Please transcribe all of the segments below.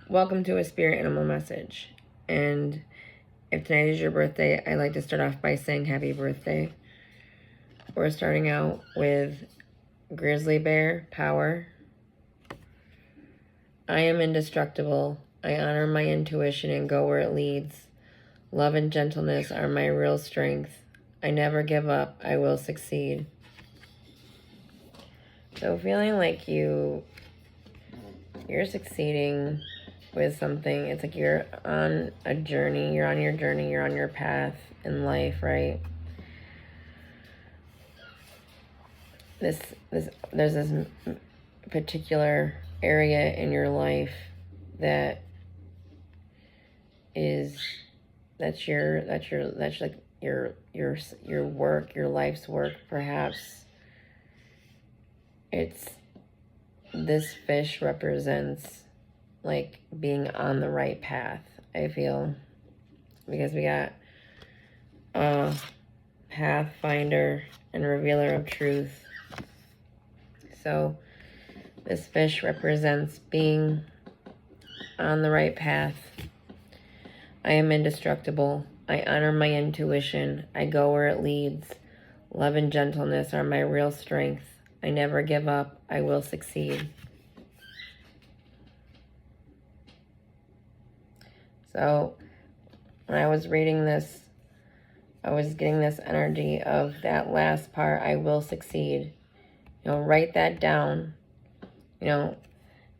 Welcome to a spirit animal message. And if tonight is your birthday, I'd like to start off by saying happy birthday. We're starting out with Grizzly Bear Power. I am indestructible. I honor my intuition and go where it leads. Love and gentleness are my real strength. I never give up. I will succeed. So feeling like you're succeeding with something. It's like you're on a journey. You're on your journey. You're on your path in life, right? There's this particular area in your life that's like your work, your life's work. Perhaps this fish represents like being on the right path, I feel, because we got Pathfinder and Revealer of Truth. So this fish represents being on the right path. I am indestructible. I honor my intuition. I go where it leads. Love and gentleness are my real strength. I never give up. I will succeed. So when I was reading this, I was getting this energy of that last part, I will succeed. Write that down. If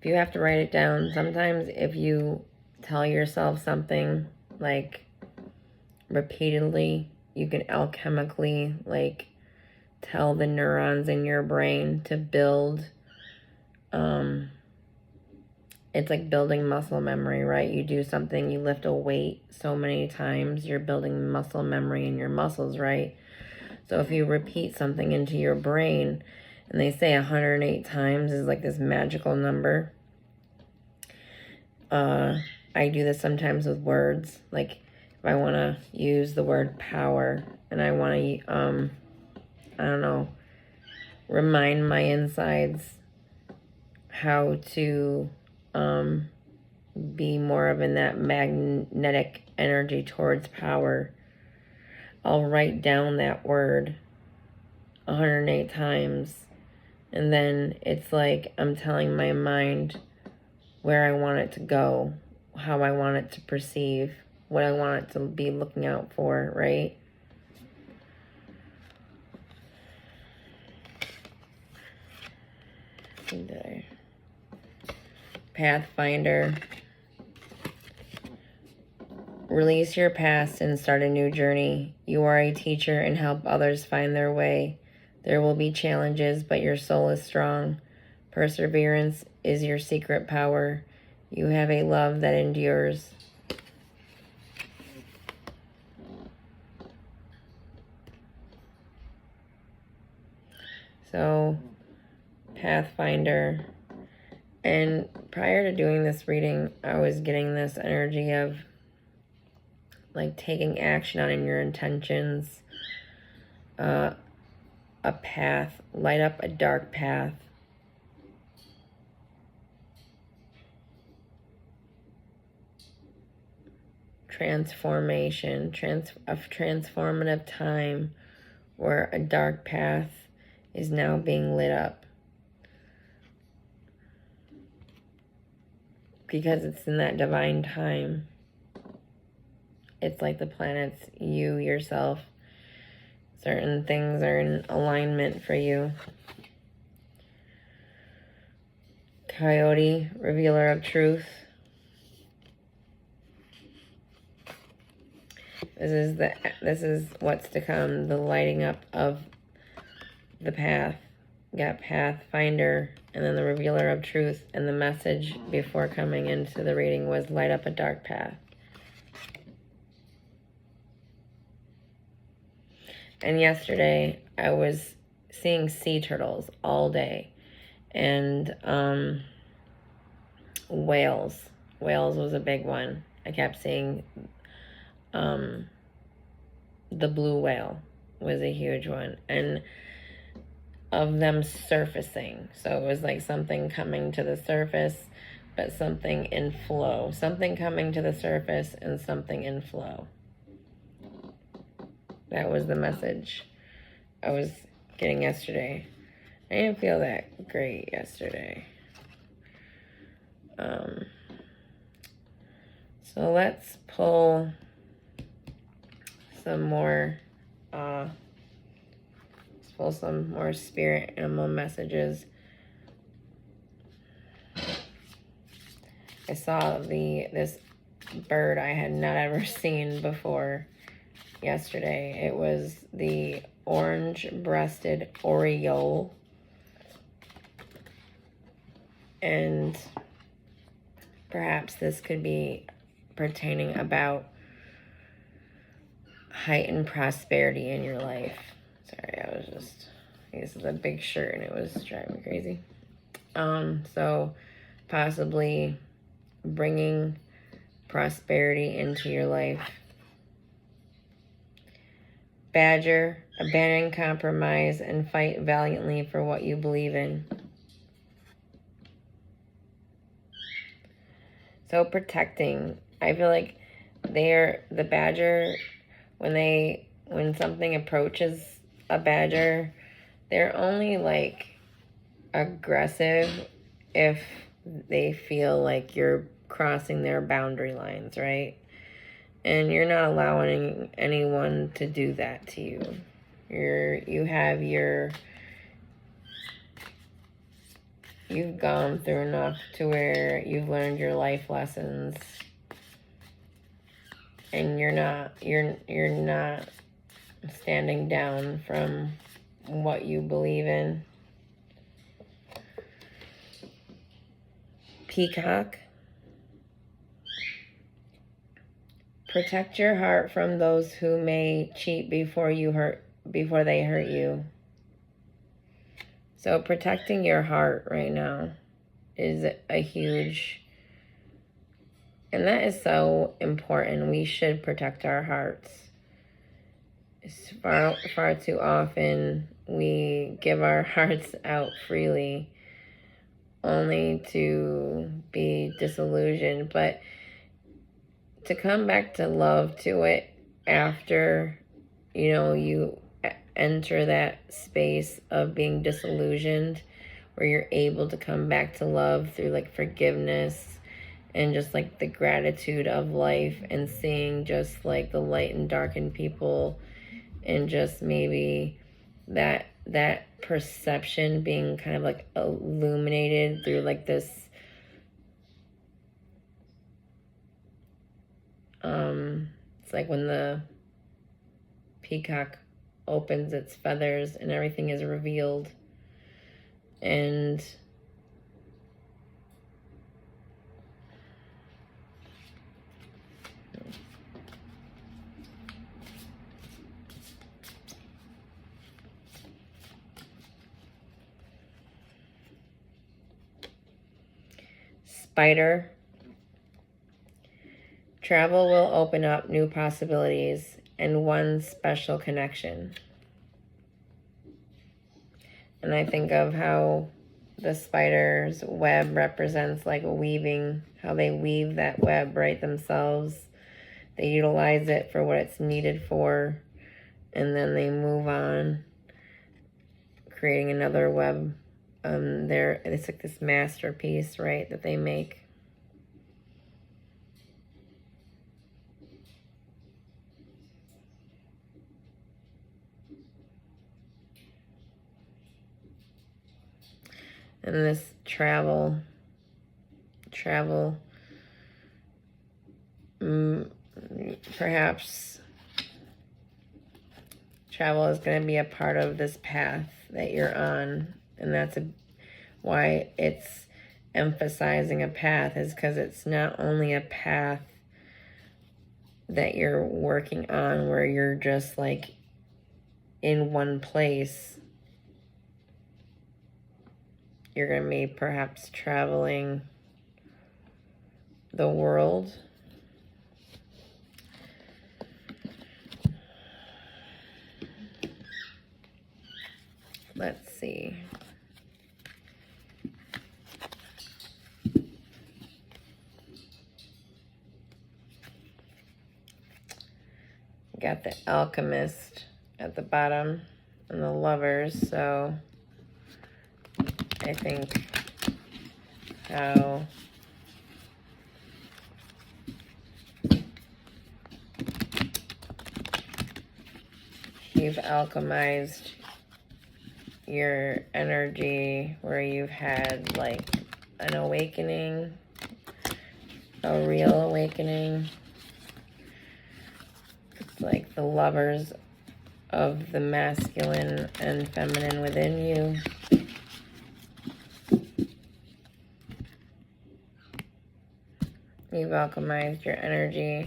you have to write it down, sometimes if you tell yourself something like repeatedly, you can alchemically like tell the neurons in your brain to build. It's like building muscle memory, right? You do something, you lift a weight so many times, you're building muscle memory in your muscles, right? So if you repeat something into your brain, and they say 108 times is like this magical number. I do this sometimes with words. Like if I want to use the word power and I want to, remind my insides how to be more of in that magnetic energy towards power, I'll write down that word 108 times. And then it's like I'm telling my mind where I want it to go, how I want it to perceive, what I want it to be looking out for, right? Pathfinder. Release your past and start a new journey. You are a teacher and help others find their way. There will be challenges, but your soul is strong. Perseverance is your secret power. You have a love that endures. So, Pathfinder. And prior to doing this reading, I was getting this energy of like taking action on your intentions, a path, light up a dark path. Transformation, a transformative time where a dark path is now being lit up. Because it's in that divine time. It's like the planets, you yourself, certain things are in alignment for you. Coyote, Revealer of Truth. This is what's to come, the lighting up of the path. You got Pathfinder and then the Revealer of Truth, and the message before coming into the reading was light up a dark path. And yesterday I was seeing sea turtles all day, and whales. Whales was a big one. I kept seeing the blue whale was a huge one, and of them surfacing. So it was like something coming to the surface but something in flow. Something coming to the surface and something in flow. That was the message I was getting yesterday. I didn't feel that great yesterday. So let's pull some more, let's pull some more spirit animal messages. I saw this bird I had not ever seen before yesterday. It was the orange-breasted oriole. And perhaps this could be pertaining about heightened prosperity in your life. Sorry, this is a big shirt and it was driving me crazy. So possibly bringing prosperity into your life. Badger, abandon compromise and fight valiantly for what you believe in. So protecting. I feel like the badger, when something approaches a badger, they're only like aggressive if they feel like you're crossing their boundary lines, right? And you're not allowing anyone to do that to you. You've gone through enough to where you've learned your life lessons, and you're not standing down from what you believe in. Peacock. Protect your heart from those who may cheat before they hurt you. So protecting your heart right now is a huge, and that is so important. We should protect our hearts. It's far too often we give our hearts out freely only to be disillusioned. But to come back to love to it after, you enter that space of being disillusioned, where you're able to come back to love through like forgiveness and just like the gratitude of life, and seeing just like the light and dark in people, and just maybe that perception being kind of like illuminated through like this it's like when the peacock opens its feathers and everything is revealed, and spider. Travel will open up new possibilities and one special connection. And I think of how the spider's web represents like weaving, how they weave that web right themselves. They utilize it for what it's needed for, and then they move on, creating another web. It's like this masterpiece, right, that they make. And this travel, perhaps travel is going to be a part of this path that you're on. And that's why it's emphasizing a path, is because it's not only a path that you're working on where you're just like in one place. You're going to be perhaps traveling the world. Let's see. got the Alchemist at the bottom and the Lovers. So I think how you've alchemized your energy, where you've had like an awakening, a real awakening. It's like the Lovers of the masculine and feminine within you. You've alchemized your energy.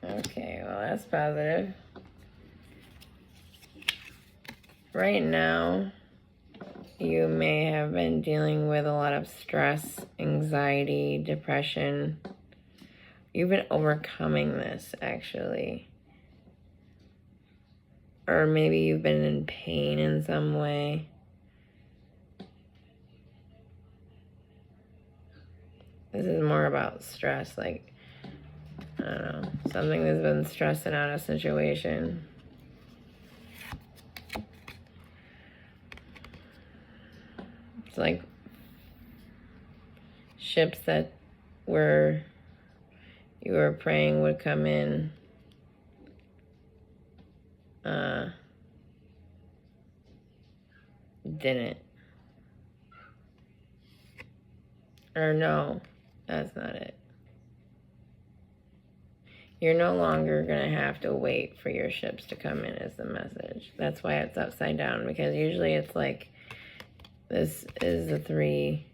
Okay, well, that's positive. Right now, you may have been dealing with a lot of stress, anxiety, depression. You've been overcoming this, actually. Or maybe you've been in pain in some way. This is more about stress, like, I don't know, something that's been stressing out a situation. It's like ships that you were praying would come in. Didn't. Or no, that's not it. You're no longer going to have to wait for your ships to come in is the message. That's why it's upside down, because usually it's like, this is the Three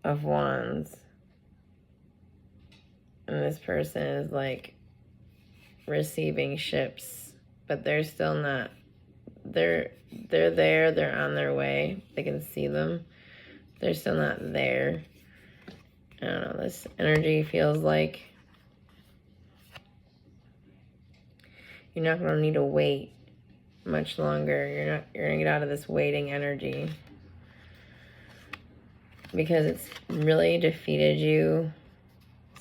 of Wands. And this person is like receiving ships, but they're still not, they're there, they're on their way. They can see them. They're still not there. I don't know, this energy feels like you're not going to need to wait much longer. You're going to get out of this waiting energy, because it's really defeated you.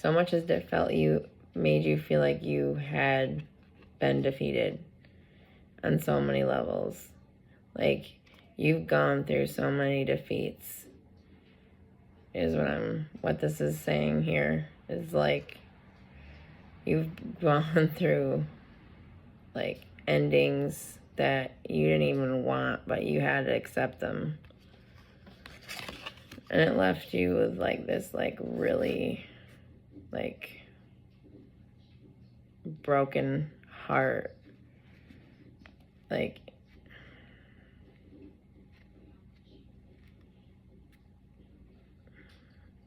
So much as it made you feel like you had been defeated on so many levels. Like, you've gone through so many defeats, is what this is saying here. Is like, you've gone through like endings that you didn't even want, but you had to accept them. And it left you with like this like really like broken heart.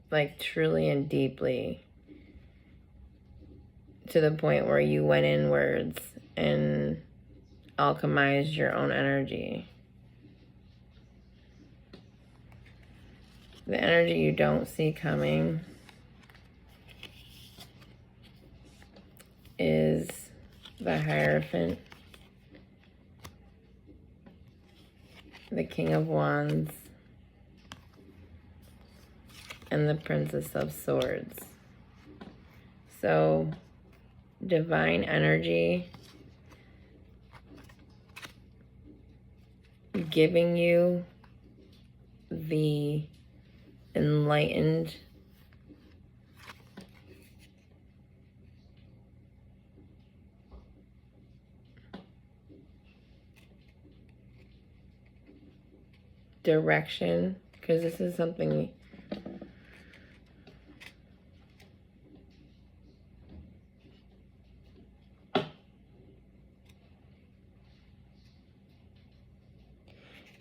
Like truly and deeply, to the point where you went inwards and alchemized your own energy. The energy you don't see coming is the Hierophant, the King of Wands, and the Princess of Swords. So, divine energy giving you the enlightened direction, because this is something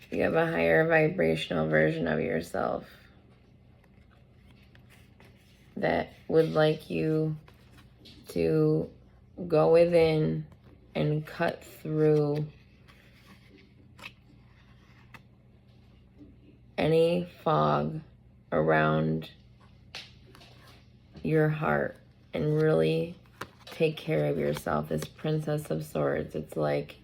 you have a higher vibrational version of yourself that would like you to go within and cut through any fog around your heart and really take care of yourself. This Princess of Swords, it's like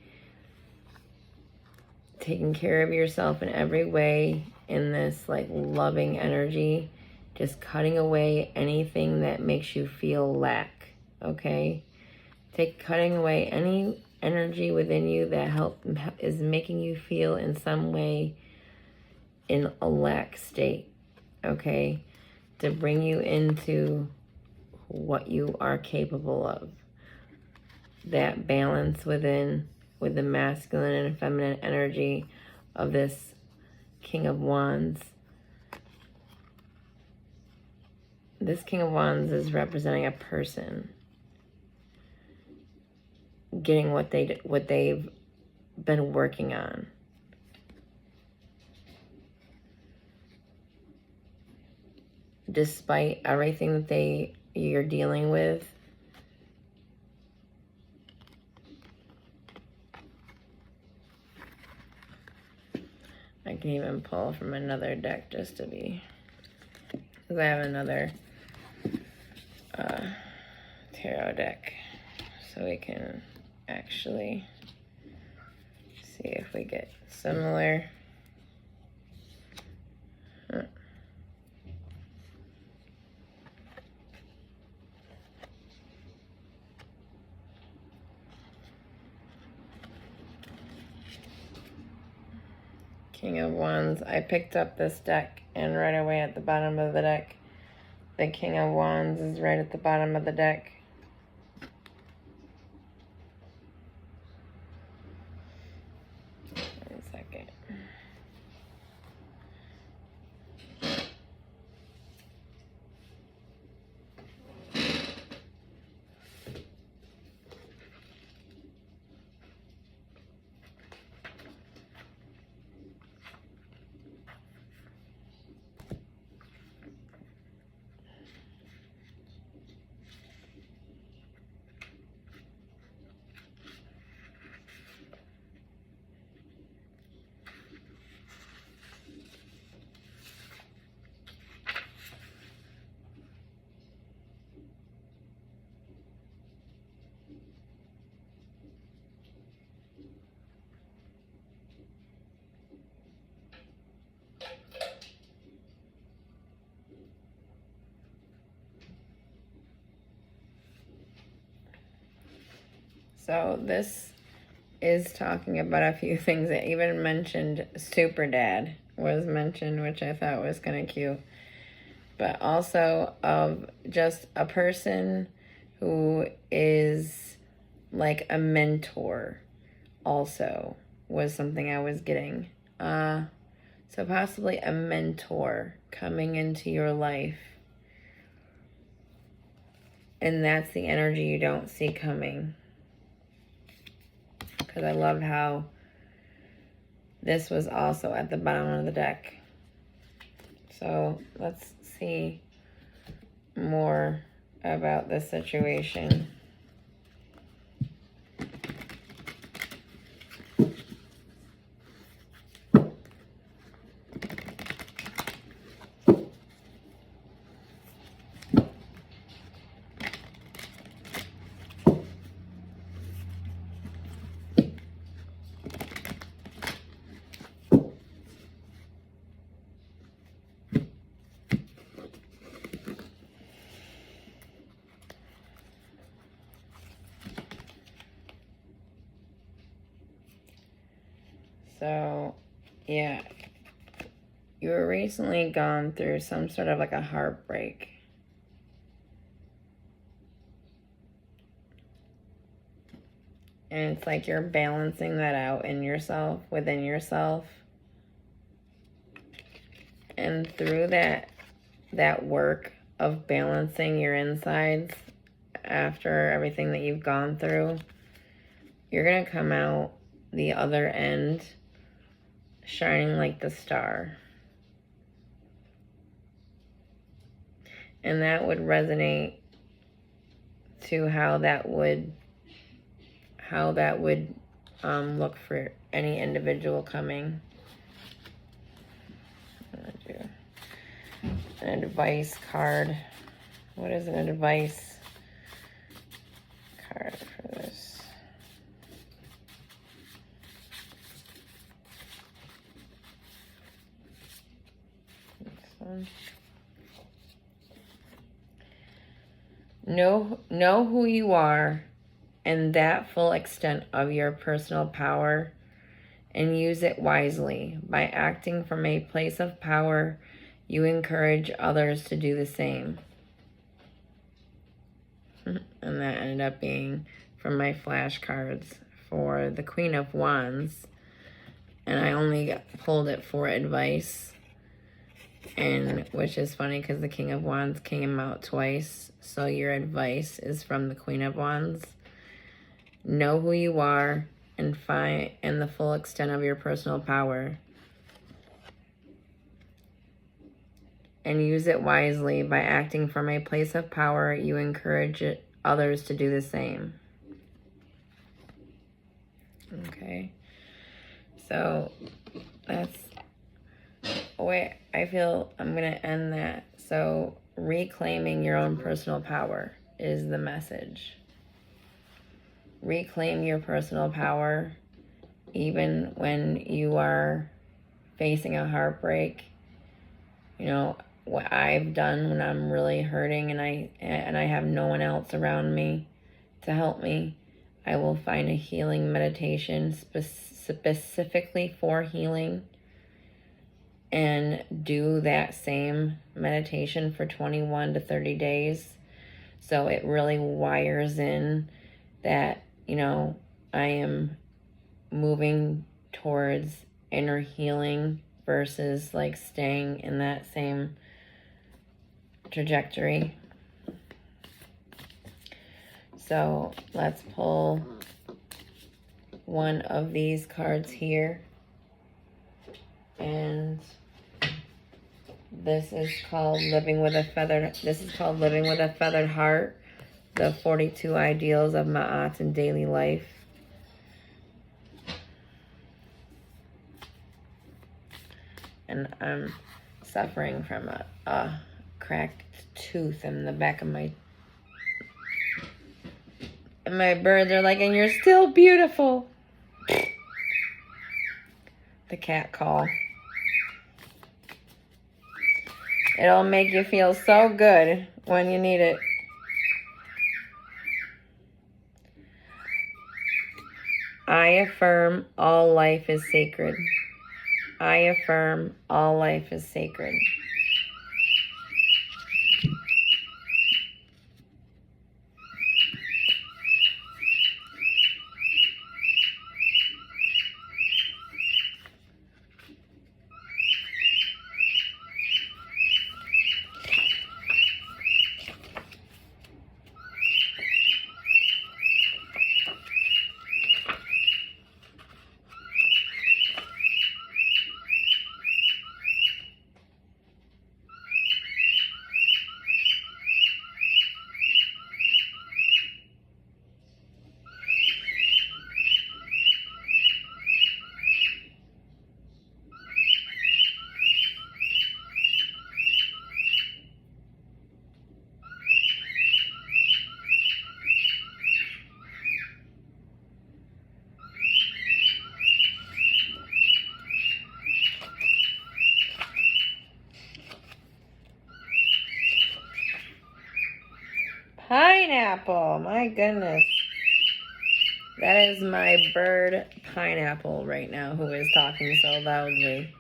taking care of yourself in every way in this like loving energy, just cutting away anything that makes you feel lack, okay? Cutting away any energy within you that is making you feel in some way in a lack state, okay? To bring you into what you are capable of. That balance within, with the masculine and feminine energy of this King of Wands. This King of Wands is representing a person getting what they've been working on. Despite everything that you're dealing with, I can even pull from another deck just to be, because I have another tarot deck, so we can actually see if we get similar. King of Wands. I picked up this deck, and right away at the bottom of the deck, the King of Wands is right at the bottom of the deck. One second. So this is talking about a few things. That even mentioned Super Dad was mentioned, which I thought was kind of cute. But also of just a person who is like a mentor also was something I was getting. So possibly a mentor coming into your life. And that's the energy you don't see coming. Because I love how this was also at the bottom of the deck. So let's see more about this situation. So, yeah, you were recently gone through some sort of like a heartbreak. And it's like you're balancing that out in yourself, within yourself. And through that work of balancing your insides after everything that you've gone through, you're going to come out the other end shining like the star. And that would resonate to how that would look for any individual coming. I'm gonna do an advice card. What is an advice card for this? This one. Know who you are and that full extent of your personal power, and use it wisely. By acting from a place of power, you encourage others to do the same. And that ended up being from my flashcards for the Queen of Wands. And I only pulled it for advice. And which is funny because the King of Wands came out twice. So your advice is from the Queen of Wands. Know who you are and find the full extent of your personal power. And use it wisely. By acting from a place of power, you encourage others to do the same. Okay. So that's the way I feel I'm going to end that. So reclaiming your own personal power is the message. Reclaim your personal power even when you are facing a heartbreak. You know, what I've done when I'm really hurting and I have no one else around me to help me, I will find a healing meditation specifically for healing and do that same meditation for 21 to 30 days. So it really wires in that, you know, I am moving towards inner healing versus like staying in that same trajectory. So let's pull one of these cards here. And this is called Living with a Feathered Heart, the 42 ideals of Ma'at in daily life. And I'm suffering from a cracked tooth in the back of my... And my birds are like, and you're still beautiful. The cat call. It'll make you feel so good when you need it. I affirm all life is sacred. I affirm all life is sacred. Pineapple, my goodness. That is my bird Pineapple right now who is talking so loudly.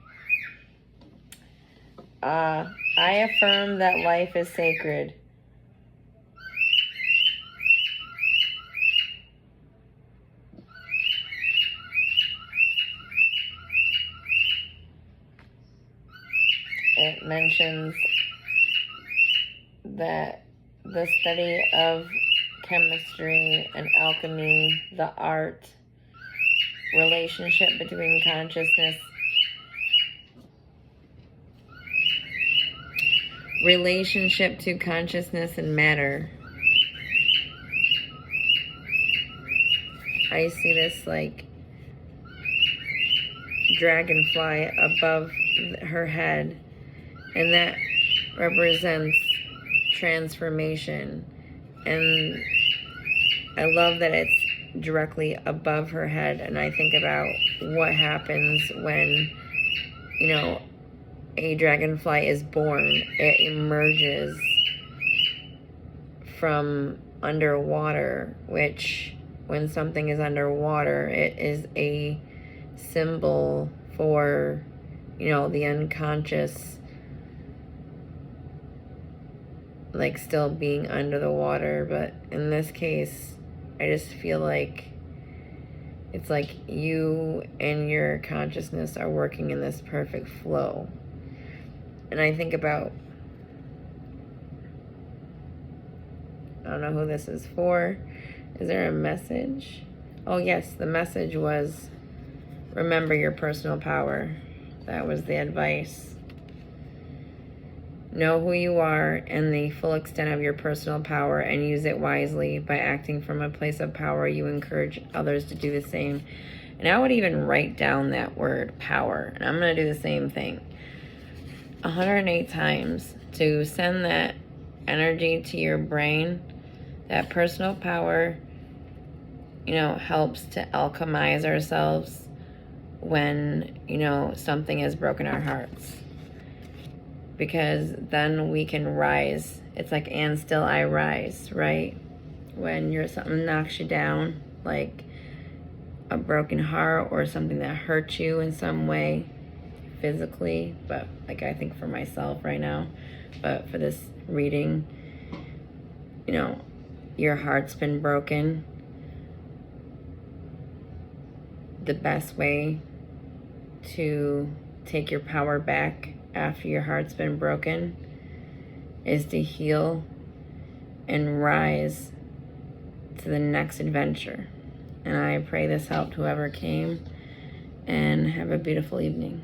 I affirm that life is sacred. It mentions that the study of chemistry and alchemy, the art, relationship between consciousness, relationship to consciousness and matter. I see this like dragonfly above her head, and that represents transformation. And I love that it's directly above her head, and I think about what happens when, you know, a dragonfly is born. It emerges from underwater, which when something is underwater, it is a symbol for, you know, the unconscious, like still being under the water. But in this case, I just feel like it's like you and your consciousness are working in this perfect flow. And I think about, I don't know who this is for. Is there a message? Oh yes, the message was, remember your personal power. That was the advice. Know who you are and the full extent of your personal power, and use it wisely. By acting from a place of power, you encourage others to do the same. And I would even write down that word, power. And I'm going to do the same thing 108 times to send that energy to your brain. That personal power, you know, helps to alchemize ourselves when, you know, something has broken our hearts. Because then we can rise. It's like, and still I rise, right? When something knocks you down, like a broken heart or something that hurts you in some way physically, but like I think for myself right now, but for this reading, you know, your heart's been broken. The best way to take your power back after your heart's been broken is to heal and rise to the next adventure. And I pray this helped whoever came, and have a beautiful evening.